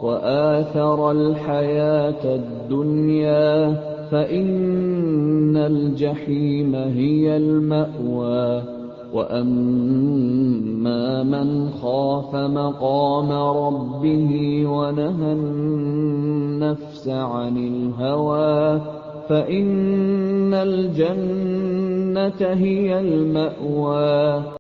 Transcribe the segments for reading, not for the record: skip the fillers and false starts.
وآثر الحياة الدنيا فإن الجحيم هي المأوى وأما من خاف مقام ربه ونهى النفس عن الهوى فإن الجنة هي المأوى.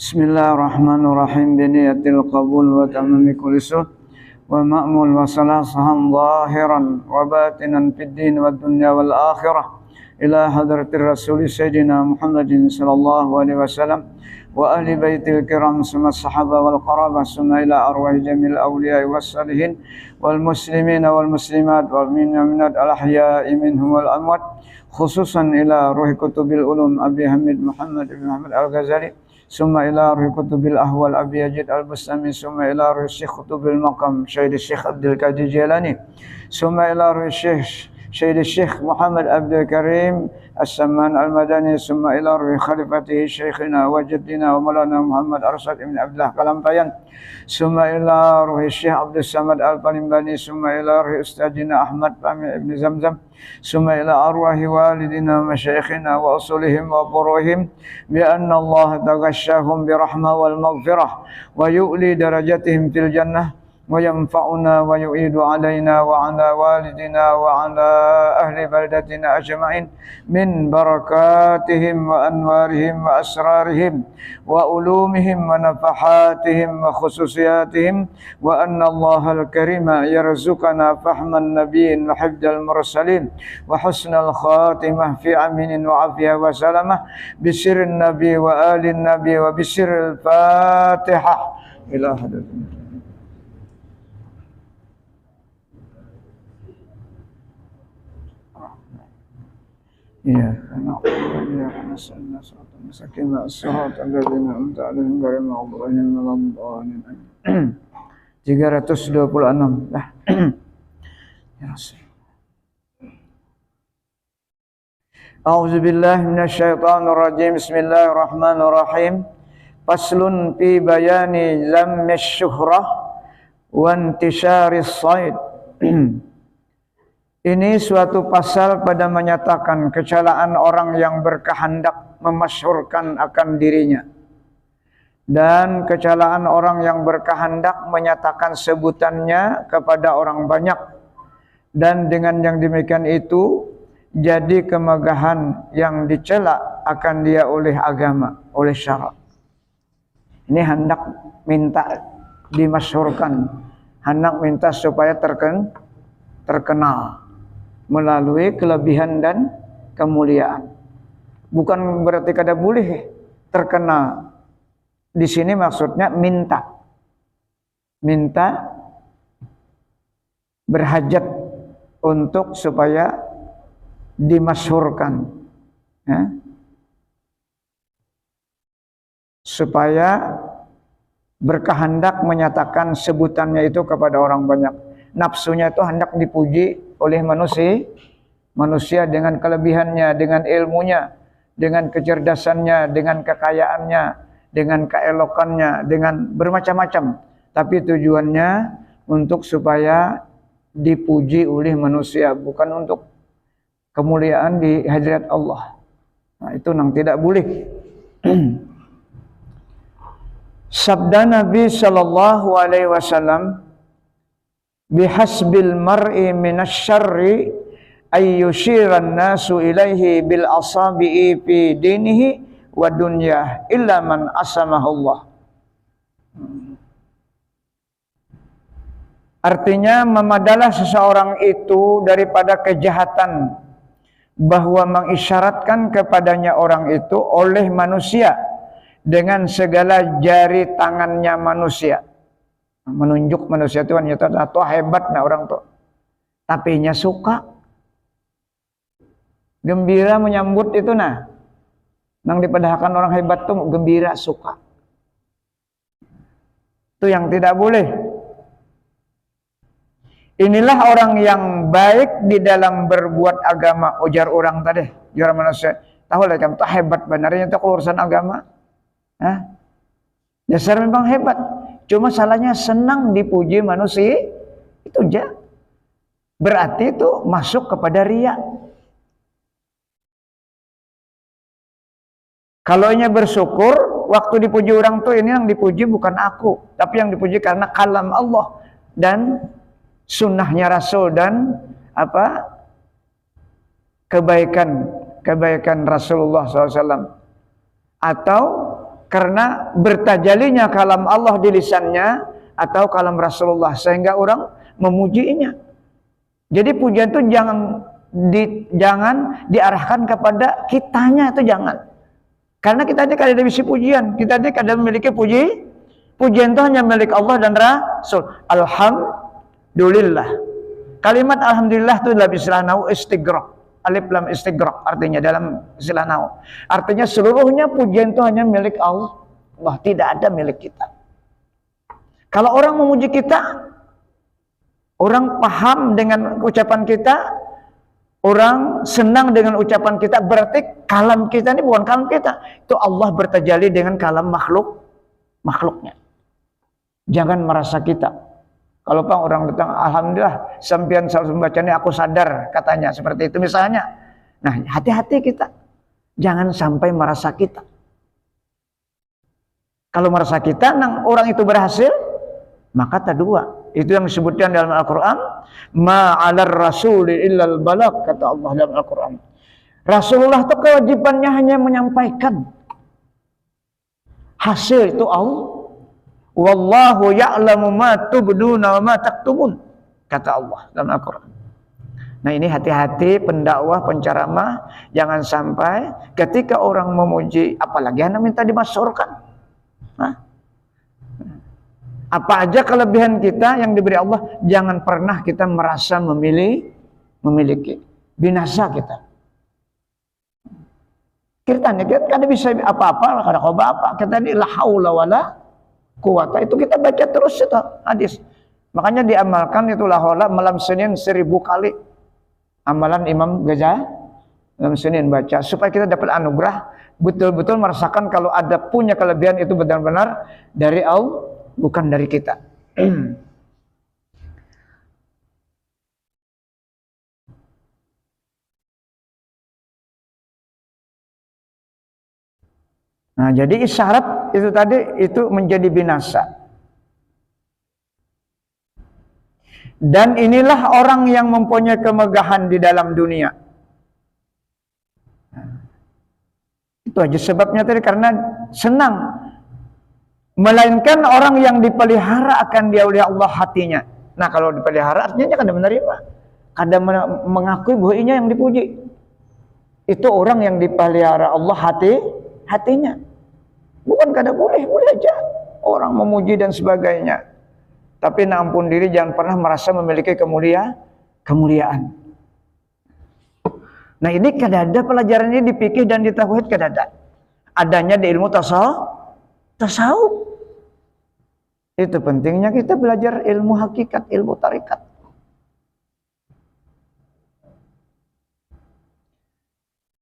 Bismillahirrahmanirrahim. Biniyatil qabul wa tamami kulli sul wa ma'mul wa salasahan zahiran wa batinan fid din wa dunya wal akhirah ila hadratir rasul sayyidina Muhammadin sallallahu alaihi wasallam wa ahli baitil kiram summa sahaba wal qarabah summa ila arwahi jamil awliya was salihin wal muslimina wal muslimat wal minat al ahya'i minhum wal amwat khususan ila ruhi kutubil ulum Abi Hamid Muhammad ibn Muhammad al-Ghazali summa ila ruhi kutubil ahwal Abi Yazid al-Bustami summa ila ruhi syekh kutubil maqam Syekh Syekh Abdul Qadir Jilani summa ila ruhi Syekh Muhammad Abdul Karim As-Samman Al-Madani summa ila ruhi khalifatihi Syekhina wa jaddina wa maulana Muhammad Arsad ibn Abdullah Kalampayan summa ila ruhi Syekh Abdul Samad Al-Palimbani summa ila ruhi Ustadina Ahmad Pami ibn Zamzam summa ila arwahi walidina masyayikhina wa usulihim wa furuhim bi anna Allah taghashshahum bi rahmah wal maghfirah wa yu'li darajatihim fil jannah wa yanfa'una wa yu'idu alaina wa ala walidina wa ala ahli baldatina ajma'in min barakatihim wa anwarihim wa asrarihim wa ulumihim wa nafahatihim wa khususiyatihim wa anna Allah al-karima yarzuqana fahman nabiyyin wa hifdzal mursalin wa husnal khatimah fi aminin wa afiyah wa salamah bisirrin nabi wa alin nabi wa bisirril fatihah ila hadratin iya karena Allah karena sunna suratul masakin wa suratul ladzina an'amta 'alaihim ghairil maghdubi 'alaihim waladdallin 326 dah ya Rasul. A'udzu billahi minasyaitonir rajim. Bismillahirrahmanirrahim. Faslun fi bayani zammish syuhrah wa intisharis said. Ini suatu pasal pada menyatakan kecelaan orang yang berkehendak memasyhurkan akan dirinya dan kecelaan orang yang berkehendak menyatakan sebutannya kepada orang banyak, dan dengan yang demikian itu jadi kemegahan yang dicela akan dia oleh agama, oleh syarak. Ini hendak minta dimasyhurkan, hendak minta supaya terkenal melalui kelebihan dan kemuliaan. Bukan berarti kada boleh terkenal. Di sini maksudnya minta berhajat untuk supaya dimasyhurkan, ya? Supaya berkehendak menyatakan sebutannya itu kepada orang banyak. Nafsunya itu hendak dipuji oleh manusia dengan kelebihannya, dengan ilmunya, dengan kecerdasannya, dengan kekayaannya, dengan keelokannya, dengan bermacam-macam. Tapi tujuannya untuk supaya dipuji oleh manusia, bukan untuk kemuliaan di hadirat Allah. Nah, itu yang tidak boleh. Sabda Nabi sallallahu alaihi wasallam, bihasbil mar'i minasyarri ay yushiran nasu ilaihi bil asabi'i fi dinihi wa dunyah illa man asamahullah. Artinya memadalah seseorang itu daripada kejahatan bahwa mengisyaratkan kepadanya orang itu oleh manusia dengan segala jari tangannya manusia. Menunjuk manusia itu ternyata atau hebat nah orang tuh, tapi nya suka gembira menyambut itu nah, nang dipadahkan orang hebat tuh gembira suka, itu yang tidak boleh. Inilah orang yang baik di dalam berbuat agama, ujar orang tadi, ujar manusia. Tahu lah kamu tuh hebat benarnya itu urusan agama, dasar memang hebat. Cuma salahnya senang dipuji manusia, itu aja. Berarti itu masuk kepada riya. Kalau nya bersyukur, waktu dipuji orang tuh ini yang dipuji bukan aku, tapi yang dipuji karena kalam Allah dan sunnahnya Rasul dan kebaikan Rasulullah SAW. Atau karena bertajalinya kalam Allah di lisannya atau kalam Rasulullah, sehingga orang memujinya. Jadi pujian itu jangan diarahkan kepada kitanya, itu jangan. Karena kita ini kada bisa pujian, kita ini kada memiliki pujian itu hanya milik Allah dan Rasul. Alhamdulillah. Kalimat alhamdulillah itu dalam istilah nahwu istighraq. Alif lam istighraq artinya dalam istilah nahwu. Artinya seluruhnya pujian itu hanya milik Allah, tidak ada milik kita. Kalau orang memuji kita, orang paham dengan ucapan kita, orang senang dengan ucapan kita, berarti kalam kita ini bukan kalam kita. Itu Allah bertajalli dengan kalam makhluknya. Jangan merasa kita. Kalau orang datang, alhamdulillah, sampean selalu membacanya aku sadar, katanya seperti itu misalnya. Nah, hati-hati kita. Jangan sampai merasa kita. Kalau merasa kita, orang itu berhasil, maka tak dua. Itu yang disebutkan dalam Al-Quran, ma'alar rasuli illal balagh, kata Allah dalam Al-Quran. Rasulullah itu kewajibannya hanya menyampaikan. Hasil itu Allah. Wallahu ya'lamu ma tubduna wa ma taktumun, kata Allah dalam Al-Quran. Nah, ini hati-hati pendakwah, penceramah, jangan sampai ketika orang memuji, apalagi anak minta dimasyhurkan. Apa aja kelebihan kita yang diberi Allah, jangan pernah kita merasa memiliki. Binasa kita. Kita kada bisa apa-apa, kada coba apa. Kita ini la haula wala quwata, itu kita baca terus itu hadis. Makanya diamalkan itu la haula malam Senin 1000 kali. Amalan Imam Ghazali malam Senin baca supaya kita dapat anugerah, betul-betul merasakan kalau ada punya kelebihan itu benar-benar dari Allah, bukan dari kita. Nah, jadi isyarat itu tadi itu menjadi binasa. Dan inilah orang yang mempunyai kemegahan di dalam dunia. Itu aja sebabnya tadi, karena senang. Melainkan orang yang dipelihara akan dia oleh Allah hatinya. Nah, kalau dipelihara artinya kada menerima, kada mengakui bahwa inya yang dipuji. Itu orang yang dipelihara Allah hatinya. Bukan kada boleh aja orang memuji dan sebagainya. Tapi ampun diri, jangan pernah merasa memiliki kemuliaan. Nah, ini kada ada pelajaran ini di fikih dan di tauhid, kada ada. Adanya di ilmu tasawuf. Itu pentingnya kita belajar ilmu hakikat, ilmu tarikat.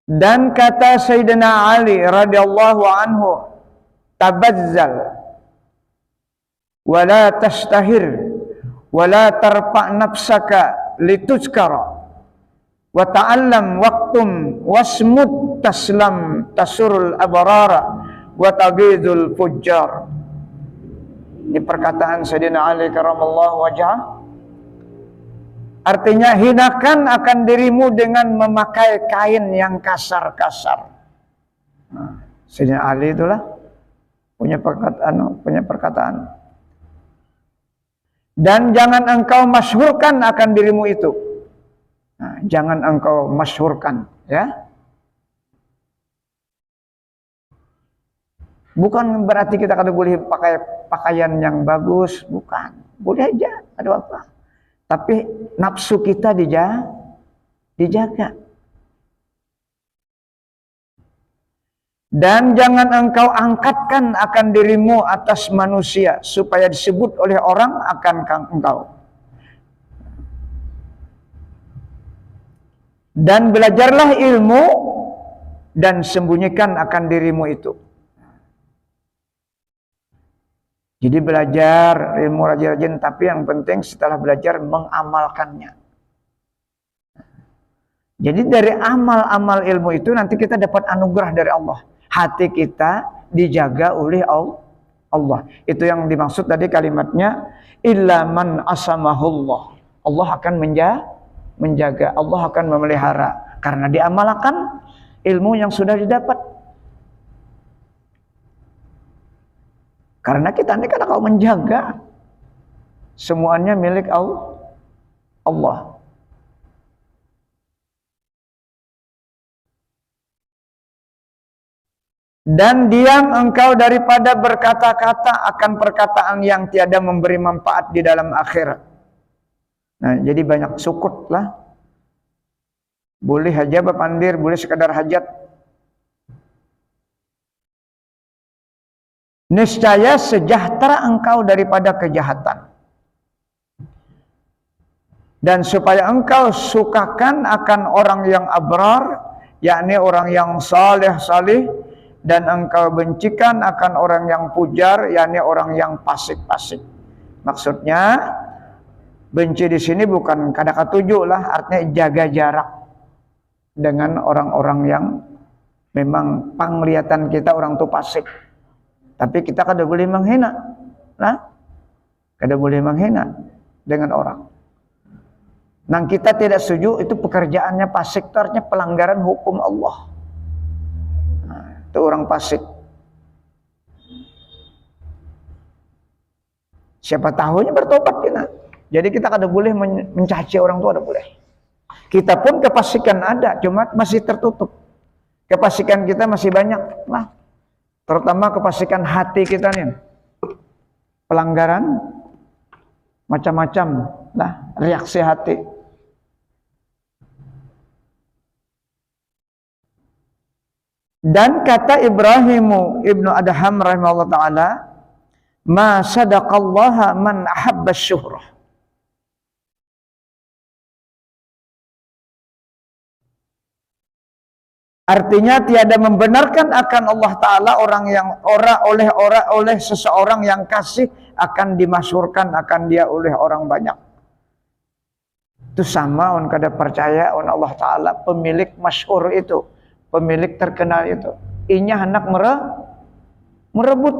Dan kata Sayyidina Ali radhiyallahu anhu, tabazzal wala tashtahir wala tarfa' nafsaka lituzkara wa ta'allam waqtum wasmut taslam tasurul abrara wa tagidul fujjar. Ini perkataan Sayyidina Ali karamallahu wajhah. Artinya, hinakan akan dirimu dengan memakai kain yang kasar-kasar. Nah, Sayyidina Ali itulah punya perkataan. Dan jangan engkau masyhurkan akan dirimu itu. Nah, jangan engkau masyhurkan, ya. Bukan berarti kita kada boleh pakai pakaian yang bagus, bukan. Boleh aja, ada apa. Tapi nafsu kita dijaga. Dan jangan engkau angkatkan akan dirimu atas manusia supaya disebut oleh orang akan engkau. Dan belajarlah ilmu dan sembunyikan akan dirimu itu. Jadi belajar ilmu rajin-rajin, tapi yang penting setelah belajar mengamalkannya. Jadi dari amal-amal ilmu itu nanti kita dapat anugerah dari Allah. Hati kita dijaga oleh Allah. Itu yang dimaksud tadi kalimatnya, illa man asamahullah. Allah akan menjaga, Allah akan memelihara karena diamalkan ilmu yang sudah didapat. Karena kita ini kan kau menjaga. Semuanya milik Allah. Dan diam engkau daripada berkata-kata akan perkataan yang tiada memberi manfaat di dalam akhirat. Nah, jadi banyak sukut lah. Boleh hajat berpandir, boleh sekadar hajat. Niscaya sejahtera engkau daripada kejahatan. Dan supaya engkau sukakan akan orang yang abrar, yakni orang yang saleh, dan engkau bencikan akan orang yang pujar, yakni orang yang fasik. Maksudnya benci di sini bukan kada katuju lah, artinya jaga jarak dengan orang-orang yang memang penglihatan kita orang itu fasik. Tapi kita kada boleh menghina. Nah, kada boleh menghina dengan orang. Nah, kita tidak setuju itu pekerjaannya fasik, artinya pelanggaran hukum Allah. Nah, itu orang fasik. Siapa tahunya bertobat kita. Jadi kita kada boleh mencaci orang tua, kada boleh. Kita pun kefasikan ada, cuma masih tertutup. Kefasikan kita masih banyak lah. Terutama kefasikan hati kita nih. Pelanggaran macam-macam lah, reaksi hati. Dan kata Ibrahimu ibnu Adham rahimahullah ta'ala, ma sadaqallaha man ahabba syuhrah. Artinya tiada membenarkan akan Allah Ta'ala oleh seseorang yang kasih akan dimasyhurkan akan dia oleh orang banyak. Itu sama on kada percaya on Allah Ta'ala pemilik masyhur itu, pemilik terkenal itu. Inya hendak merebut.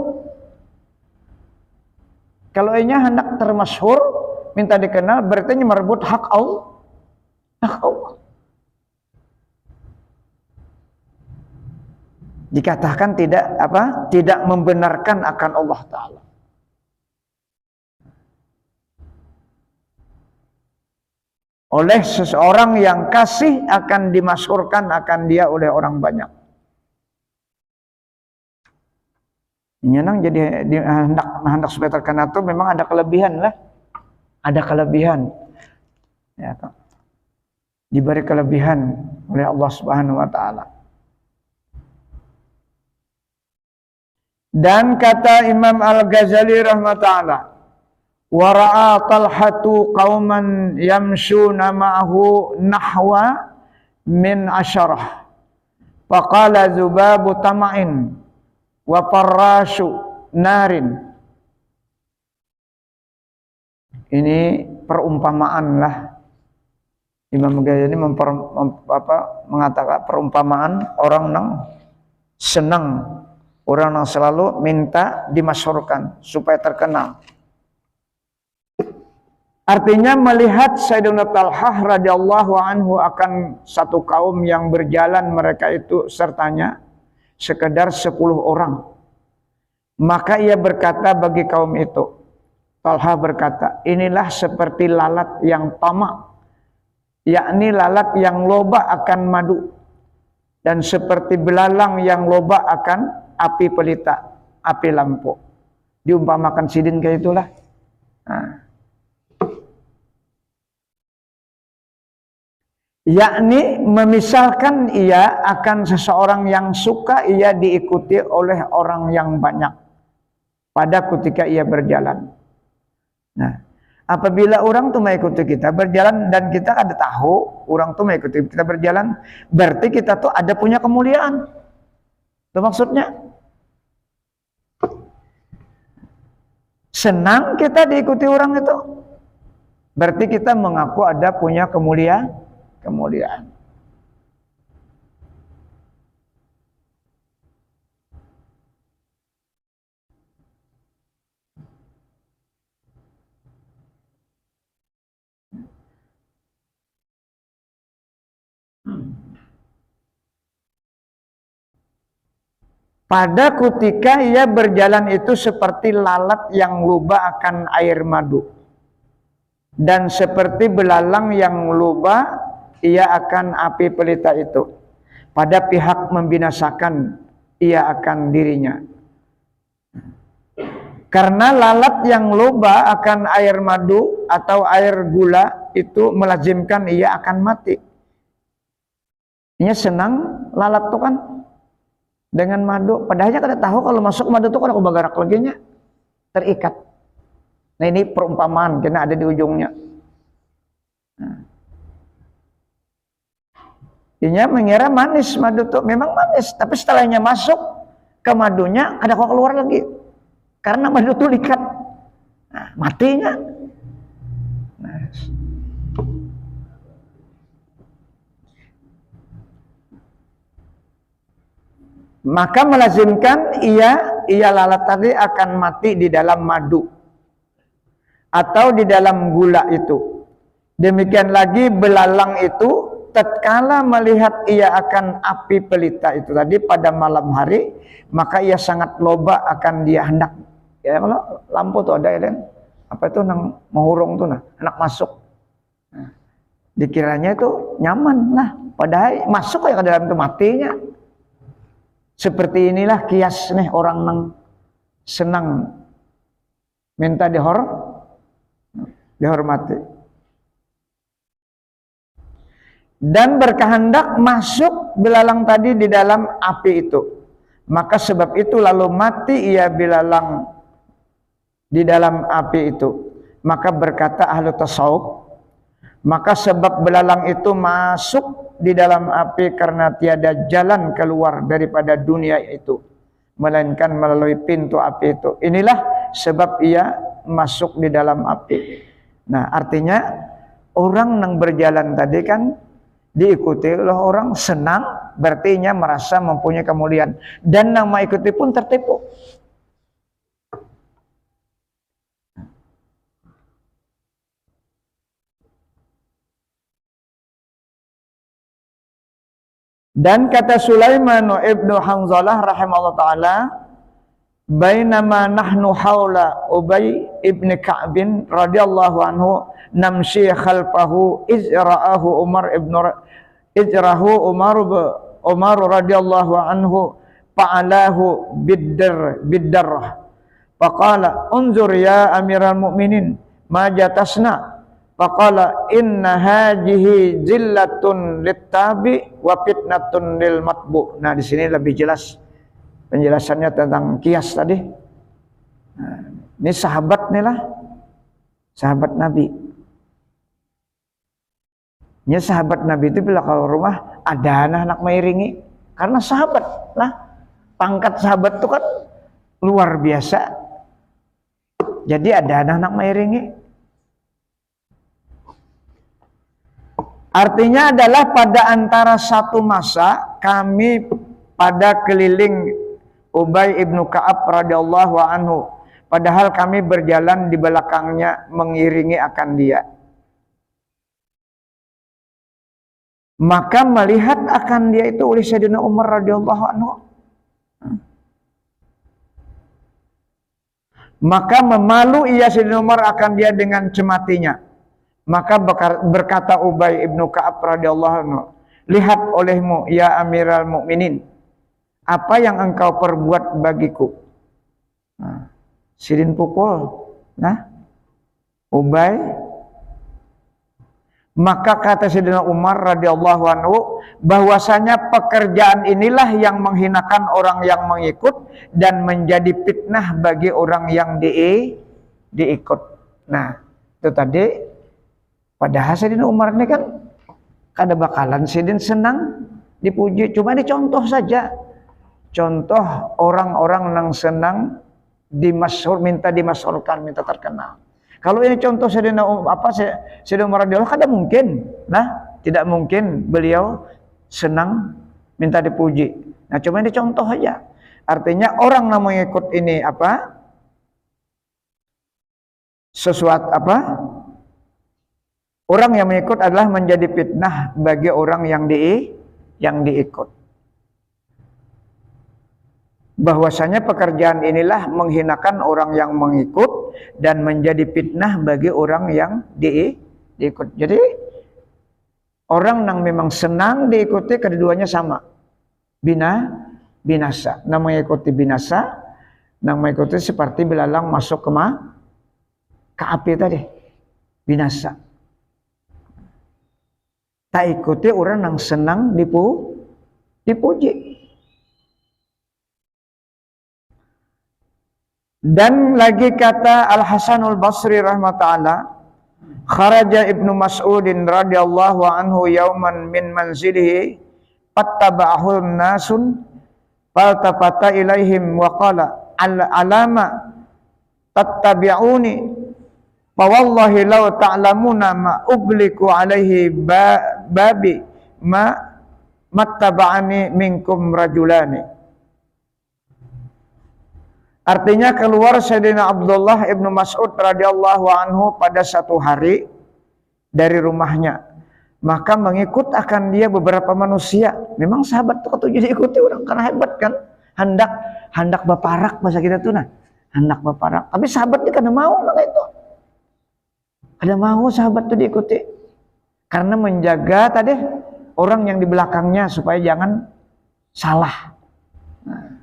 Kalau inya hendak termasyhur, minta dikenal, berarti merebut hak Allah. Hak Allah. Dikatakan tidak membenarkan akan Allah Ta'ala. Oleh seseorang yang kasih akan dimasyhurkan akan dia oleh orang banyak. Nyenang jadi hendak supaya terkenal itu memang ada kelebihan lah. Ada kelebihan. Ya, diberi kelebihan oleh Allah Subhanahu wa taala. Dan kata Imam Al-Ghazali rahmatullah, wa ra'a Talhatu qauman yamshuna ma'ahu nahwa min asyarah. Faqala zubabu tama'in wa farrashu narin. Ini perumpamaan lah. Imam Ghazali mengatakan perumpamaan orang yang senang, orang yang selalu minta dimasyhurkan supaya terkenal. Artinya melihat Sayyidina Talhah radhiyallahu anhu akan satu kaum yang berjalan, mereka itu sertanya sekedar 10 orang. Maka ia berkata bagi kaum itu, Talhah berkata, inilah seperti lalat yang tamak, yakni lalat yang loba akan madu, dan seperti belalang yang loba akan api pelita, api lampu. Diumpamakan sidin kayak itulah. Nah. Yakni memisalkan ia akan seseorang yang suka ia diikuti oleh orang yang banyak pada ketika ia berjalan. Nah, apabila orang tuh mengikuti kita berjalan dan kita ada tahu orang tuh mengikuti kita berjalan, berarti kita tuh ada punya kemuliaan. Itu maksudnya. Senang kita diikuti orang itu, berarti kita mengaku ada punya kemuliaan. pada ketika ia berjalan itu seperti lalat yang luba akan air madu, dan seperti belalang yang luba ia akan api pelita itu. Pada pihak membinasakan ia akan dirinya. Karena lalat yang luba akan air madu atau air gula itu melazimkan ia akan mati. Ini senang lalat tuh kan dengan madu. Padahalnya kada tahu kalau masuk madu tuh kada kubagarak laginya terikat. Nah ini perumpamaan karena ada di ujungnya. Dia mengira manis madu tuh, memang manis, tapi setelahnya masuk ke madunya ada kok keluar lagi. Karena madu tuh likat. Nah, matinya. Nah. Maka melazimkan ia lalat tadi akan mati di dalam madu atau di dalam gula itu. Demikian lagi belalang itu tatkala melihat ia akan api pelita itu tadi pada malam hari, maka ia sangat loba akan dia hendak. Ya kalau lampu tuh ada ya kan, apa itu nang mahurung tuh nah, hendak masuk. Nah, dikiranya itu nyaman lah, padahal masuk ya ke dalam itu matinya. Seperti inilah kias nih orang nang senang minta dihormati. Dan berkehendak masuk belalang tadi di dalam api itu. Maka sebab itu lalu mati ia belalang di dalam api itu. Maka berkata ahlu tasawuf, maka sebab belalang itu masuk di dalam api karena tiada jalan keluar daripada dunia itu, melainkan melalui pintu api itu. Inilah sebab ia masuk di dalam api. Nah artinya orang yang berjalan tadi kan diikuti oleh orang senang, berarti ia merasa mempunyai kemuliaan, dan nama ikuti pun tertipu. Dan kata Sulaiman ibnu Hanzalah rahimahullah ta'ala, bainama nahnu hawla Ubay ibn Ka'bin radhiyallahu anhu namshi khalfahu izra'ahu Umar radhiyallahu anhu fa'alahu biddarrah faqala unzur ya amiral mu'minin ma jatasna faqala inna hajihi zillatun littabi wa fitnatun lil matbu. Nah di sini lebih jelas penjelasannya tentang kias tadi. Nah, ini sahabat nih lah, sahabat Nabi. Ini sahabat Nabi itu bila kalau rumah ada anak mengiringi, karena sahabat lah, pangkat sahabat itu kan luar biasa. Jadi ada anak mengiringi. Artinya adalah pada antara satu masa kami pada keliling Ubay ibnu Ka'ab radhiyallahu anhu, padahal kami berjalan di belakangnya mengiringi akan dia. Maka melihat akan dia itu oleh Sayyidina Umar radhiyallahu anhu, maka memalu ia Sayyidina Umar akan dia dengan cematinya. Maka berkata Ubay ibnu Ka'ab radhiyallahu anhu, lihat olehmu ya Amiral Mukminin, apa yang engkau perbuat bagiku. Nah, sidin pukul. Nah, Ubay. Maka kata Sayyidina Umar radhiyallahu anhu, bahwasanya pekerjaan inilah yang menghinakan orang yang mengikut dan menjadi fitnah bagi orang yang diikut. Nah, itu tadi. Padahal Sayyidina Umar ini kan kada bakalan Sidin senang dipuji, cuma ini contoh saja. Contoh orang-orang yang senang minta dimasyhurkan, minta terkenal. Kalau ini contoh Sayyidina Umar radhiyallahu kada mungkin. Nah, tidak mungkin beliau senang minta dipuji. Nah, cuma ini contoh aja. Artinya orang yang mengikut ini sesuatu orang yang mengikut adalah menjadi fitnah bagi orang yang diikut. bahwasanya pekerjaan inilah menghinakan orang yang mengikut dan menjadi fitnah bagi orang yang diikut. Jadi orang yang memang senang diikuti keduanya sama, binasa. Nah, mengikuti binasa, nah mengikuti seperti belalang masuk ke api tadi, binasa. Tak ikuti orang yang senang dipuji. Dan lagi kata Al-Hasanul Basri rahmatullah, kharaja Ibnu Mas'udin radhiyallahu anhu yauman min manzilihi fattaba'ahu nasun faltafata ilaihim wa qala alama tattabi'uni fa wallahi law ta'lamuna ma ugliku alaihi babi ma mattaba'ani minkum rajulani. Artinya keluar Sayyidina Abdullah ibnu Mas'ud radhiyallahu anhu pada satu hari dari rumahnya. Maka mengikut akan dia beberapa manusia. Memang sahabat itu ketujuh diikuti orang karena hebat kan. Hendak baparak bahasa kita tuh nah. Hendak baparak. Tapi sahabat dia kada mau nah itu. Kada mau sahabat itu diikuti. Karena menjaga tadi orang yang di belakangnya supaya jangan salah. Nah.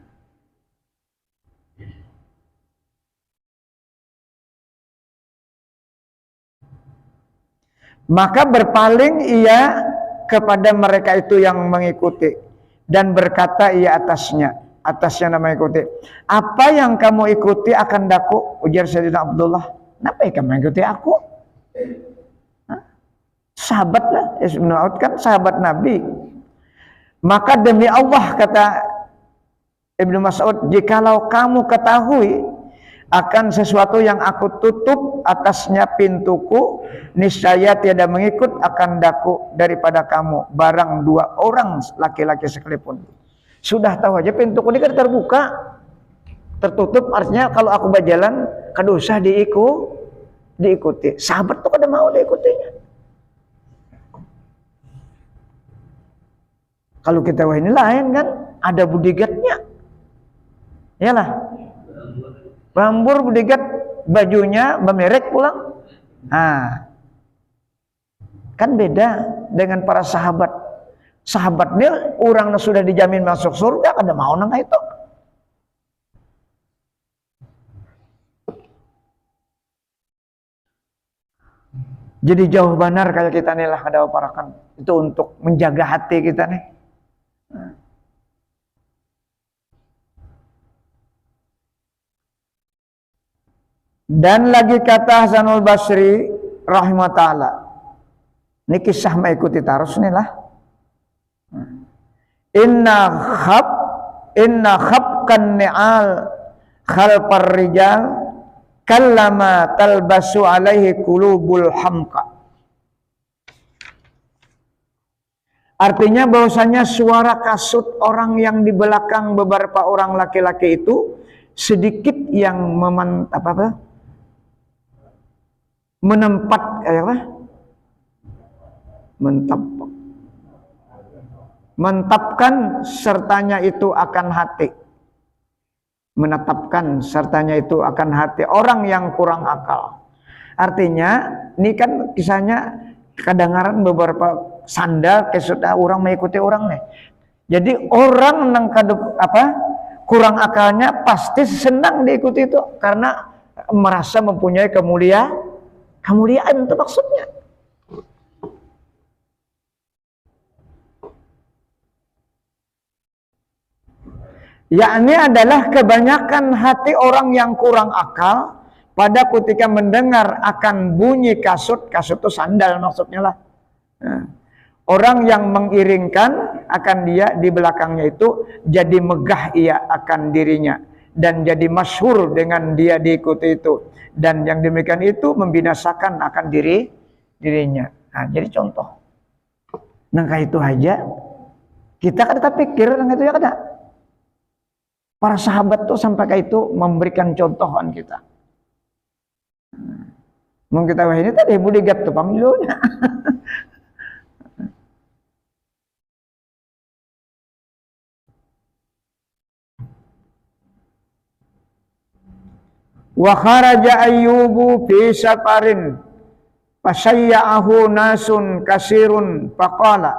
Maka berpaling ia kepada mereka itu yang mengikuti dan berkata ia atasnya nama ikuti. Apa yang kamu ikuti akan daku, ujar Sayyidina Abdullah. Kenapa kamu mengikuti aku? Sahabat lah, Ibnu Mas'ud kan sahabat Nabi. Maka demi Allah kata Ibnu Mas'ud, jikalau kamu ketahui akan sesuatu yang aku tutup atasnya pintuku, niscaya tiada mengikut akan daku daripada kamu barang 2 orang laki-laki sekalipun. Sudah tahu aja pintuku ini kan terbuka, tertutup, artinya kalau aku berjalan kada usah diikuti. Sahabat tuh kada mau diikutinya. Kalau kita wah ini lain kan, ada bodyguardnya. Iyalah. Bambur bodyguard bajunya bemerek pulang. Nah, kan beda dengan para sahabat. Sahabatnya orang sudah dijamin masuk surga, kada mau nang itu. Jadi jauh benar kayak kita nih lah kada parakan. Itu untuk menjaga hati kita nih. Dan lagi kata Hasanul Basri rahimahullah, ini kisah mengikuti tarus nih lah. Inna khabkan ni'al khalpar rijal kallama talbasu alaihi qulubul hamqa. Artinya bahwasanya suara kasut orang yang di belakang beberapa orang laki-laki itu sedikit yang mentapkan sertanya itu akan hati. Menetapkan sertanya itu akan hati orang yang kurang akal. Artinya ini kan kisahnya kedengaran beberapa sandal kesudah orang mengikuti orang nih. Jadi orang yang kurang akalnya pasti senang diikuti itu karena merasa mempunyai kemuliaan itu maksudnya. Yakni adalah kebanyakan hati orang yang kurang akal pada ketika mendengar akan bunyi kasut itu sandal maksudnya lah. Nah, orang yang mengiringkan akan dia di belakangnya itu jadi megah ia akan dirinya dan jadi masyhur dengan dia diikuti itu. Dan yang demikian itu membinasakan akan dirinya. Nah, jadi contoh. Nangka itu aja kita kan kita pikir nangka itu ya kada. Para sahabat tuh sampai ke itu memberikan contohan kita. Mungkin kita wah ini tadi bodyguard tuh panggilannya. Wa kharaja Ayyubu fi safarin fasya'ahu nasun kasirun faqala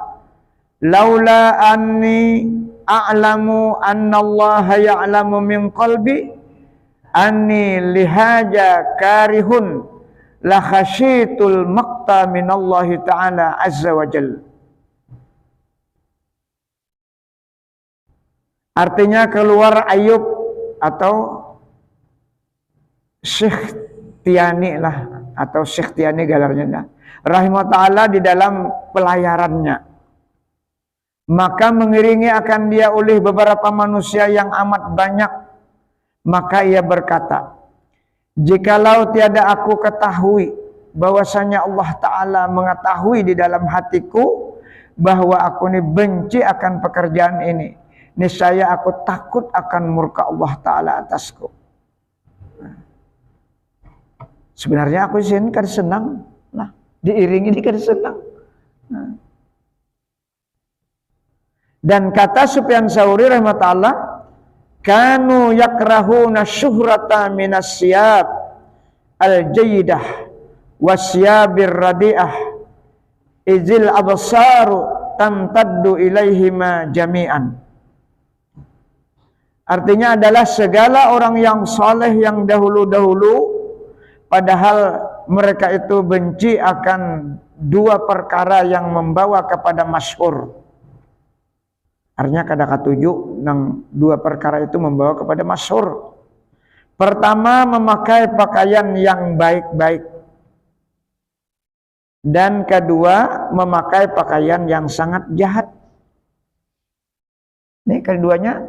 laula anni a'lamu anna Allah ya'lamu min qalbi anni lihaja karihun la khasyitul maqta min Allah ta'ala azza wa jalla. Artinya keluar Ayub atau Syekh Tiani lah, atau Syekh Tiani gelarnya, rahimahullah ta'ala di dalam pelayarannya. Maka mengiringi akan dia oleh beberapa manusia yang amat banyak. Maka ia berkata, jikalau tiada aku ketahui bahwasanya Allah Ta'ala mengetahui di dalam hatiku bahwa aku ini benci akan pekerjaan ini, niscaya aku takut akan murka Allah Ta'ala atasku. Sebenarnya aku sini kan senang, nah diiringi ini kan senang. Nah. Dan kata Sufyan Tsauri rahimahullah, kanu yakrahuna syuhrata minas siyab al-jayyidah wasyabir radi'ah izil absaru tamtaddu ilaihima jami'an. Artinya adalah segala orang yang saleh yang dahulu-dahulu, padahal mereka itu benci akan dua perkara yang membawa kepada masyhur. Artinya kata ketujuh, yang dua perkara itu membawa kepada masyhur. Pertama, memakai pakaian yang baik-baik. Dan kedua, memakai pakaian yang sangat jahat. Ini keduanya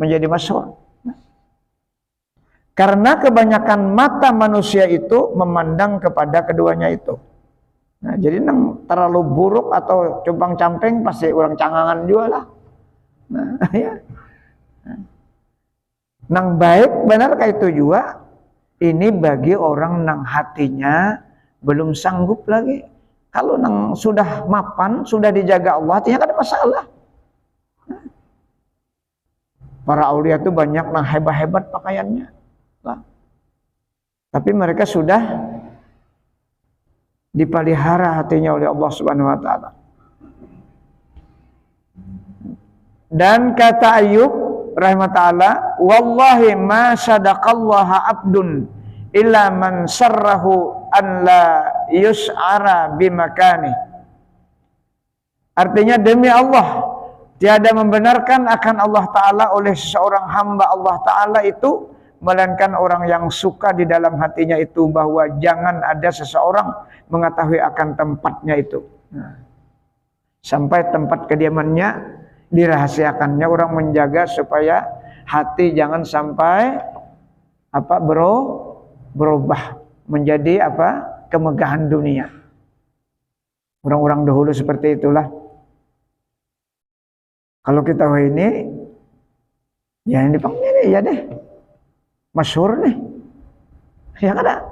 menjadi masyhur. Karena kebanyakan mata manusia itu memandang kepada keduanya itu. Nah, jadi nang terlalu buruk atau compang-camping pasti orang cangangan juga lah. Nah, ya. Nang baik benar kayak itu juga. Ini bagi orang nang hatinya belum sanggup lagi. Kalau nang sudah mapan, sudah dijaga Allah, hatinya kan ada masalah. Para aulia itu banyak nang hebat-hebat pakaiannya. Lah. Tapi mereka sudah dipelihara hatinya oleh Allah Subhanahu wa taala. Dan kata Ayub rahimahullah ta'ala, wallahi ma sadaqallaha abdun illa man sarrahu an la yus'ara bimakani. Artinya demi Allah, tiada membenarkan akan Allah Ta'ala oleh seseorang hamba Allah Ta'ala itu, melainkan orang yang suka di dalam hatinya itu bahwa jangan ada seseorang mengetahui akan tempatnya itu. Nah, sampai tempat kediamannya dirahasiakannya, orang menjaga supaya hati jangan sampai berubah menjadi kemegahan dunia. Orang-orang dahulu seperti itulah. Kalau kita ini ya ini dipanggil ini ya deh, masyhur nih, ya kan?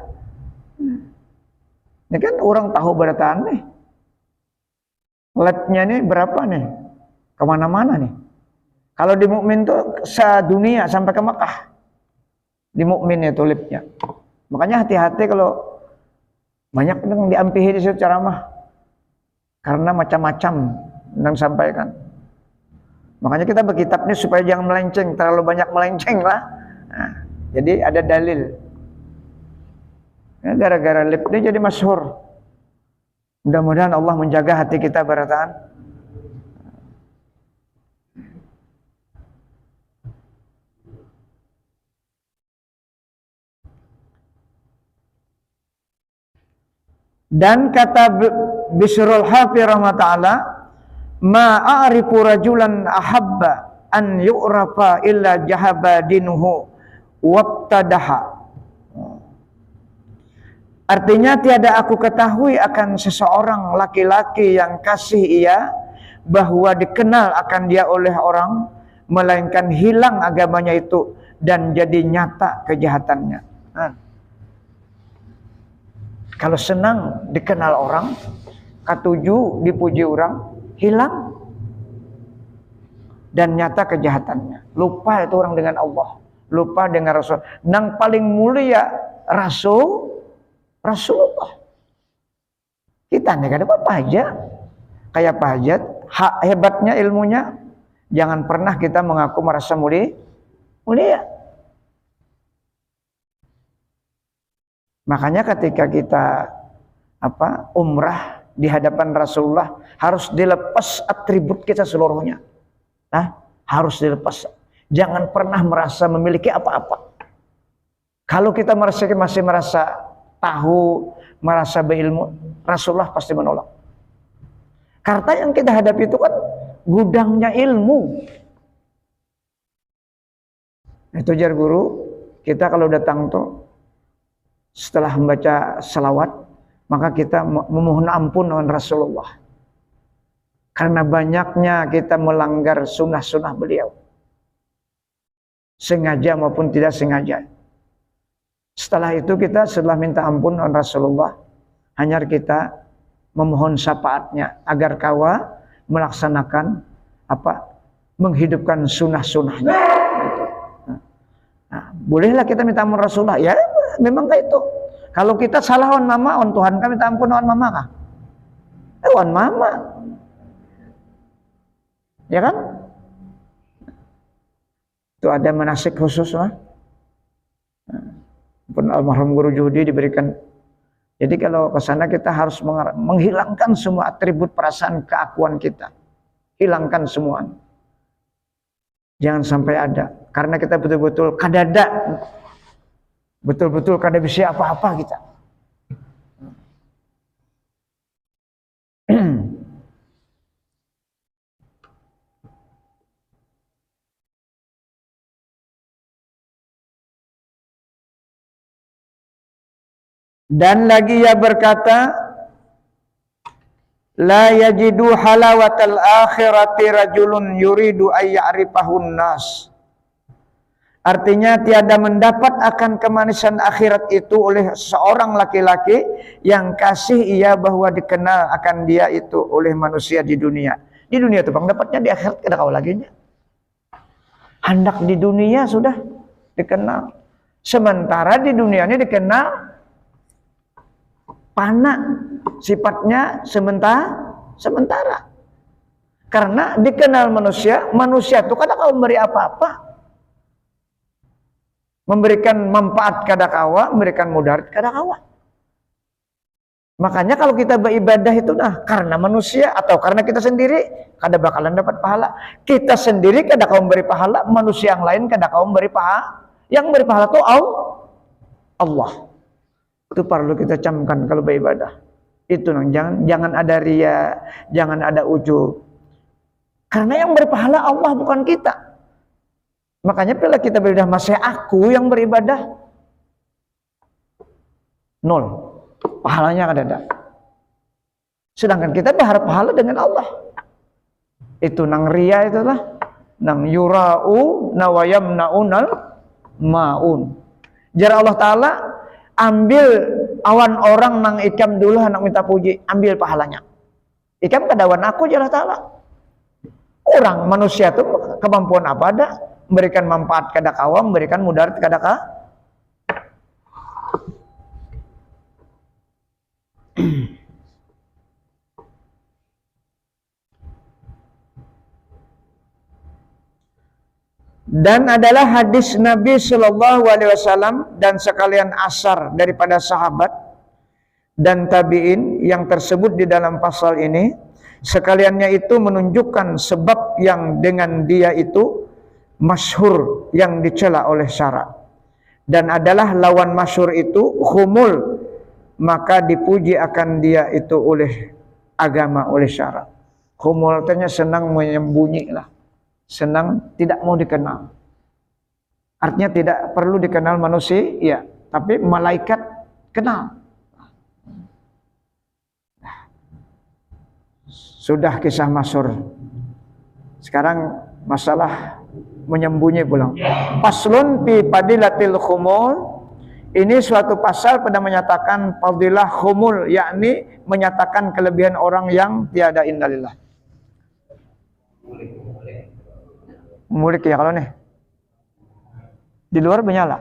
Ini kan orang tahu berataan nih, labnya nih berapa nih? Kemana-mana nih. Kalau di mukmin tuh sedunia sampai ke Mekah. Di mukmin itu lipnya. Makanya hati-hati kalau banyak yang diampihi di situ ceramah. Karena macam-macam yang sampaikan. Makanya kita berkitabnya supaya jangan melenceng, terlalu banyak melenceng lah. Nah, jadi ada dalil. Ya, gara-gara lip ini jadi masyhur. Mudah-mudahan Allah menjaga hati kita barataan. Dan kata Bishrul Hafi rahmata'ala, ma'arifu rajulan ahabba an yu'rafa illa jahaba dinuhu wabtadaha. Artinya tiada aku ketahui akan seseorang laki-laki yang kasih ia bahwa dikenal akan dia oleh orang, melainkan hilang agamanya itu dan jadi nyata kejahatannya. Kalau senang dikenal orang, ketujuh dipuji orang, hilang dan nyata kejahatannya. Lupa itu orang dengan Allah, lupa dengan Rasul. Nang paling mulia Rasulullah. Kita nih kada apa aja. Kayak pahajat, hebatnya ilmunya, jangan pernah kita mengaku merasa mulia. Makanya ketika kita umrah di hadapan Rasulullah harus dilepas atribut kita seluruhnya. Harus dilepas. Jangan pernah merasa memiliki apa-apa. Kalau kita masih merasa tahu, merasa berilmu, Rasulullah pasti menolak. Karena yang kita hadapi itu kan gudangnya ilmu. Itu jar guru, kita kalau datang tuh setelah membaca salawat, maka kita memohon ampun dengan Rasulullah. Karena banyaknya kita melanggar sunnah-sunnah beliau. Sengaja maupun tidak sengaja. Setelah itu kita setelah minta ampun dengan Rasulullah, hanya kita memohon syafaatnya agar kawa melaksanakan menghidupkan sunnah-sunnahnya. Bolehlah kita minta ampun Rasulullah, ya memang kayak itu. Kalau kita salah on mama, on Tuhan kami minta ampun on mama kah? On mama, ya kan? Itu ada manasik khusus lah. Pun almarhum Guru Juhudi diberikan. Jadi kalau ke sana kita harus menghilangkan semua atribut perasaan keakuan kita. Hilangkan semua. Jangan sampai ada. Karena kita betul-betul kadada. Betul-betul kada bisa apa-apa kita. Dan lagi ia berkata, la yajidu halawatal akhirati rajulun yuridu ayya'rifahun nas. Artinya tiada mendapat akan kemanisan akhirat itu oleh seorang laki-laki yang kasih ia bahwa dikenal akan dia itu oleh manusia di dunia. Di dunia itu bang, dapatnya di akhirat kada kau laginya. Hendak di dunia sudah dikenal. Sementara di dunia ini dikenal pana, sifatnya sementara. Karena dikenal manusia itu kada kau memberi apa-apa. Memberikan manfaat kada kawa, memberikan mudarat kada kawa. Makanya kalau kita beribadah itu karena manusia atau karena kita sendiri kada bakalan dapat pahala. Kita sendiri kada kau memberi pahala, manusia yang lain kada kau memberi pahala. Yang memberi pahala itu Allah. Itu perlu kita camkan kalau beribadah. Itu jangan ada ria, jangan ada ujub. Karena yang berpahala Allah bukan kita. Makanya bila kita beribadah masih aku yang beribadah, nol. Pahalanya kada ada. Sedangkan kita berharap pahala dengan Allah. Itu nang ria itulah. Nang yura'u nawayamna'unal ma'un. Jar Allah Ta'ala, ambil awan orang nang ikam dulu hendak minta puji, ambil pahalanya. Ikam kadawan aku jar Allah Ta'ala. Orang manusia itu kemampuan apa ada? Memberikan manfaat kada kawa, memberikan mudarat kada ka. Dan adalah hadis Nabi Shallallahu Alaihi Wasallam dan sekalian asar daripada sahabat dan tabiin yang tersebut di dalam pasal ini, sekaliannya itu menunjukkan sebab yang dengan dia itu masyhur yang dicela oleh syarak, dan adalah lawan masyhur itu khumul, maka dipuji akan dia itu oleh agama, oleh syarak. Khumul artinya senang menyembunyi lah, senang tidak mau dikenal. Artinya tidak perlu dikenal manusia, ya, tapi malaikat kenal. Sudah kisah masyhur. Sekarang masalah menyembunyi pulang. Paslun fi fadilatil khumul. Ini suatu pasal pada menyatakan fadilah khumul, yakni menyatakan kelebihan orang yang tiada indalillah. Mulik ya kalau nih. Di luar menyala.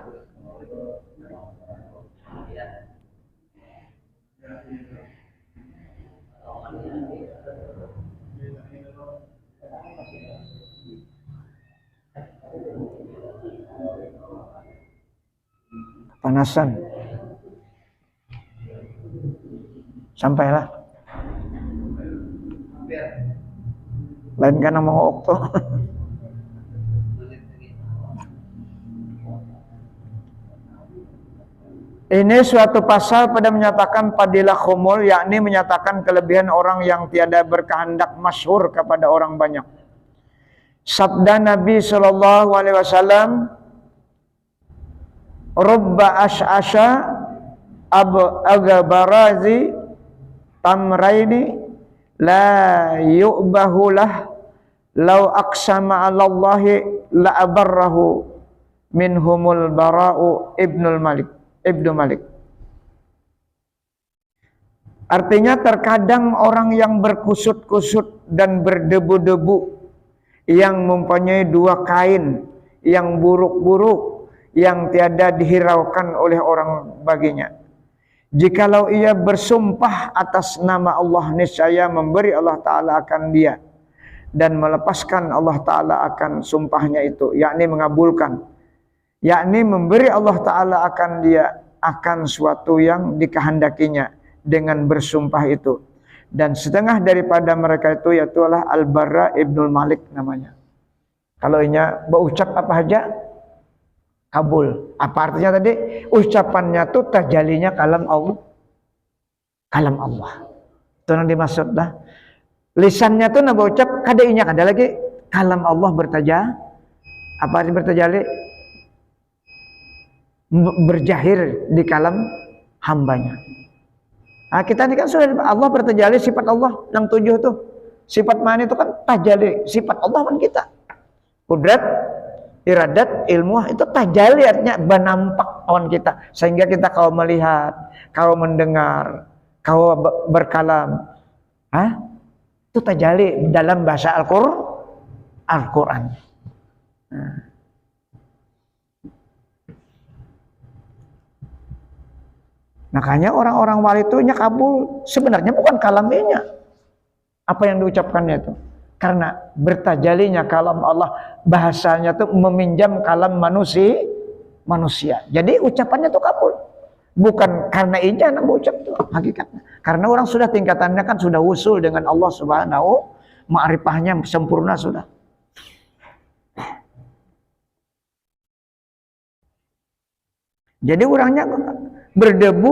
Panasan. Sampailah. Lain kan mau okto. Ini suatu pasal pada menyatakan fadilah khumul, yakni menyatakan kelebihan orang yang tiada berkehendak masyhur kepada orang banyak. Sabda Nabi SAW, Rubba ash'asha agabarazi tamraini la yu'bahulah law aqsama 'alallahi la abarrahu minhumul bara'u ibnu Malik. Artinya terkadang orang yang berkusut-kusut dan berdebu-debu, yang mempunyai dua kain yang buruk-buruk, yang tiada dihiraukan oleh orang baginya. Jikalau ia bersumpah atas nama Allah, niscaya memberi Allah Ta'ala akan dia, dan melepaskan Allah Ta'ala akan sumpahnya itu, yakni mengabulkan, yakni memberi Allah Ta'ala akan dia akan suatu yang dikehendakinya dengan bersumpah itu. Dan setengah daripada mereka itu yaitulah Al-Barra ibnul Malik namanya. Kalau inya berucap apa aja kabul. Apa artinya tadi? Ucapannya tuh tajalinya kalam Allah. Kalam Allah. Itu yang dimaksud dah. Lisannya tuh nak berucap kada inya kada lagi kalam Allah bertaja. Apa arti bertajali? Berjahir di kalam hambanya. Nah, kita ini kan sudah Allah bertajali, sifat Allah yang 7 tuh. Sifat mana itu kan tajali, sifat Allah kan kita. Kudrat, iradat, ilmu itu tajali, artinya benampak awan kita, sehingga kita kau melihat, kau mendengar, kau berkalam. Itu tajali dalam bahasa Al-Quran. Makanya orang-orang wali itu kabul, sebenarnya bukan kalamnya, apa yang diucapkannya itu. Karena bertajalinya kalam Allah, bahasanya tuh meminjam kalam manusia. Jadi ucapannya tuh kabul. Bukan karena inya nak ucap tuh hakikatnya. Karena orang sudah tingkatannya kan sudah usul dengan Allah Subhanahu, ma'rifahnya sempurna sudah. Jadi orangnya berdebu,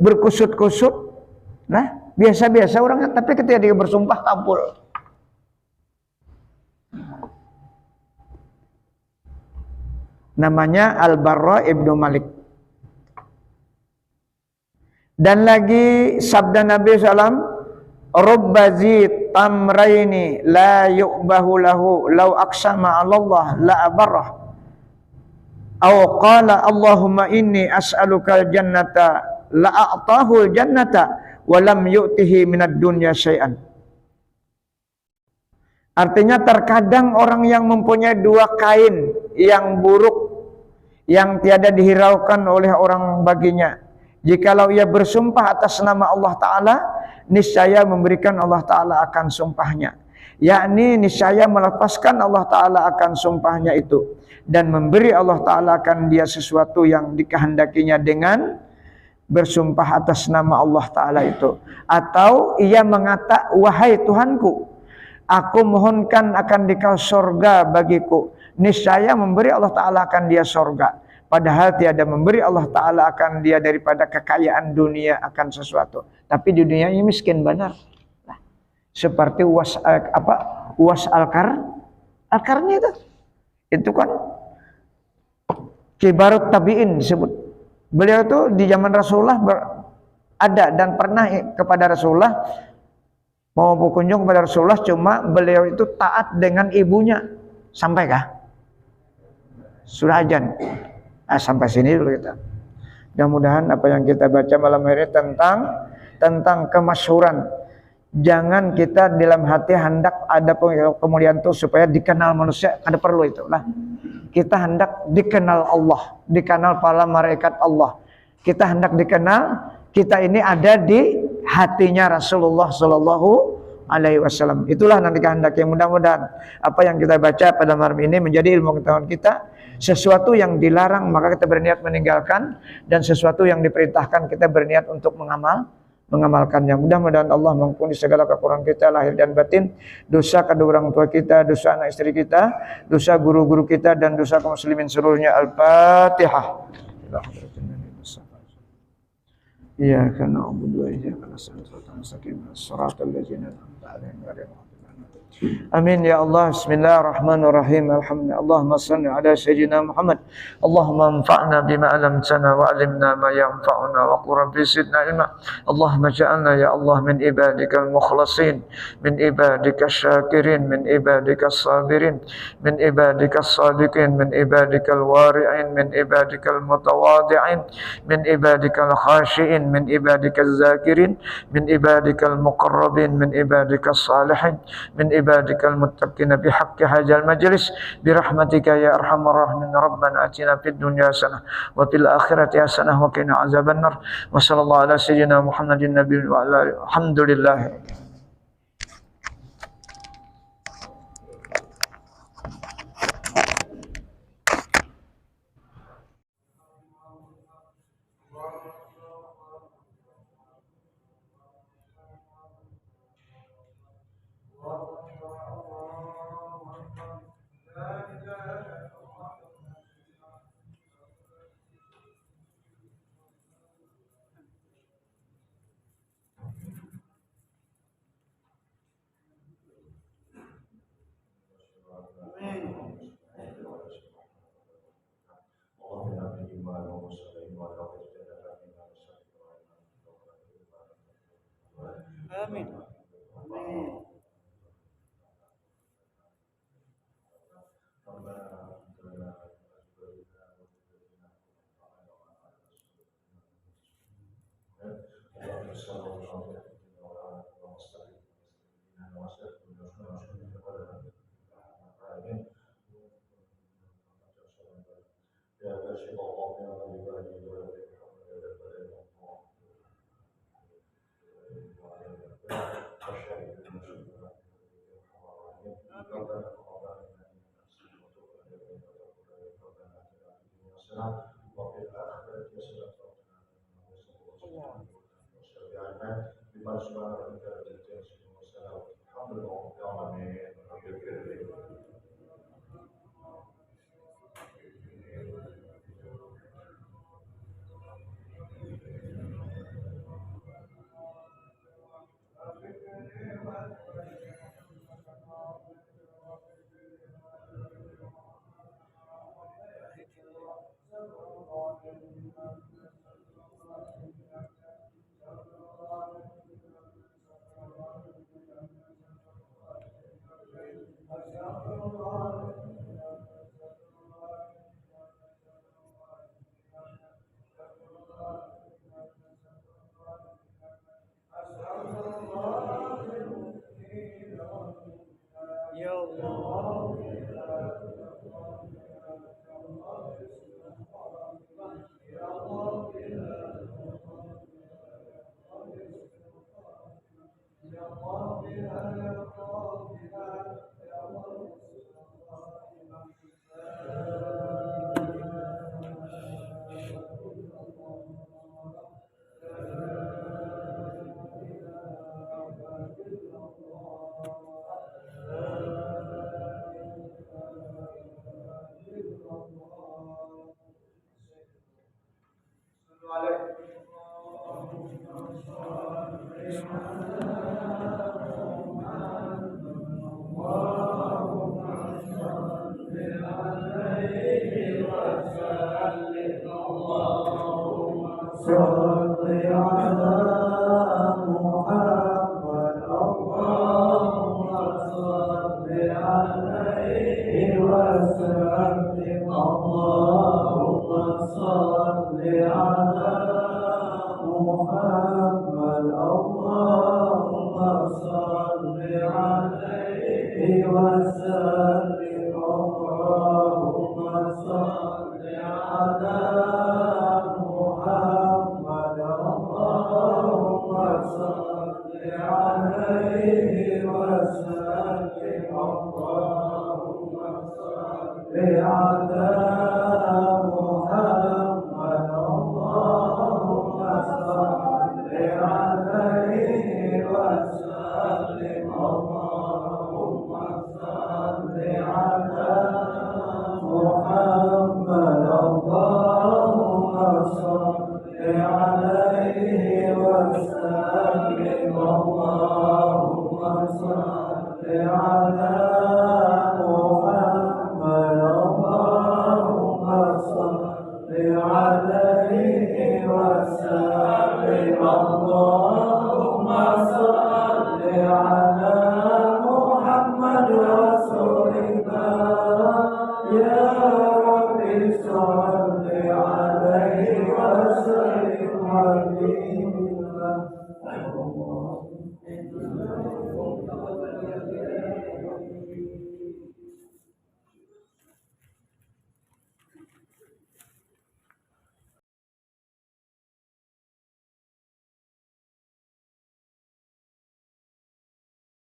berkusut-kusut, nah biasa-biasa orangnya, tapi ketika dia bersumpah kabul. Namanya Al-Barra ibnu Malik. Dan lagi sabda Nabi SAW, Rubbazi tamraini la yu'bahu lahu law aqsama 'ala Allah la abarrah. Aw qala Allahumma inni as'aluka jannata la a'tahu jannata wa lam yu'tihi minad dunya syai'an. Artinya terkadang orang yang mempunyai dua kain yang buruk, yang tiada dihiraukan oleh orang baginya, jikalau ia bersumpah atas nama Allah Ta'ala, niscaya memberikan Allah Ta'ala akan sumpahnya, yakni niscaya melepaskan Allah Ta'ala akan sumpahnya itu, dan memberi Allah Ta'ala akan dia sesuatu yang dikehendakinya dengan bersumpah atas nama Allah Ta'ala itu. Atau ia mengata, wahai Tuhanku, aku mohonkan akan dikau sorga bagiku, niscaya memberi Allah Ta'ala akan dia sorga, padahal tiada memberi Allah Ta'ala akan dia daripada kekayaan dunia akan sesuatu, tapi di dunia ini miskin benar. Nah, seperti was al-Qarni itu kan kibarut tabi'in disebut. Beliau itu di zaman Rasulullah ada dan pernah kepada Rasulullah, mau berkunjung kepada Rasulullah, cuma beliau itu taat dengan ibunya. Sampai kah? Sudah ajan. Sampai sini dulu kita. Mudah-mudahan apa yang kita baca malam hari tentang kemasyhuran. Jangan kita dalam hati hendak ada kemuliaan itu supaya dikenal manusia, ada perlu itu lah. kita hendak dikenal Allah, dikenal para malaikat Allah. Kita hendak dikenal, kita ini ada di hatinya Rasulullah Sallallahu Alaihi Wasallam. Itulah nanti kehendak yang mudah-mudahan apa yang kita baca pada malam ini menjadi ilmu pengetahuan kita. Sesuatu yang dilarang maka kita berniat meninggalkan, dan sesuatu yang diperintahkan kita berniat untuk mengamalkannya. Mudah-mudahan Allah mengampuni segala kekurangan kita lahir dan batin, dosa kedua orang tua kita, dosa anak istri kita, dosa guru-guru kita, dan dosa kaum muslimin seluruhnya. Al-Fatihah. Iyyaka na'budu wa iyyaka nasta'in. Shiratal ladzina an'amta 'alaihim ghairil maghdubi 'alaihim. Amin ya Allah. Bismillahirrahmanirrahim. Alhamdulillah. Allahumma shalli ala sayyidina Muhammad. Allahumma anfa'na bima 'allamtana wa 'allimna ma yanfa'una wa qur rabbi zidna ilma. Allahumma ja'alna ya Allah min ibadikal mukhlasin, min ibadikas syakirin, min ibadikas sabirin, min ibadikas sadiqin, min ibadikal wari'in, min ibadikal mutawadi'in, min ibadikal khashi'in, min ibadikal zakirin, min ibadikal muqarrabin, min ibadikas salihin, min ibadikal muttaqin bihaqqi hadzal majlis birahmatika ya arhamar rahimin. Rabbana atina fid dunya hasanah wa fil akhirati hasanah wa qina azabannar. Wa sallallahu ala sayyidina Muhammadin nabiyyi wa ala alihi. Alhamdulillah. Amin. Amin. عليه وسلم اللهم صل على محمد اللهم صل عليه وسلم اللهم صل على محمد اللهم صل عليه وسلم اللهم صل على محمد اللهم صل عليه وسلم اللهم صل على محمد رسول الله يا رب صل عليه وسلم عليه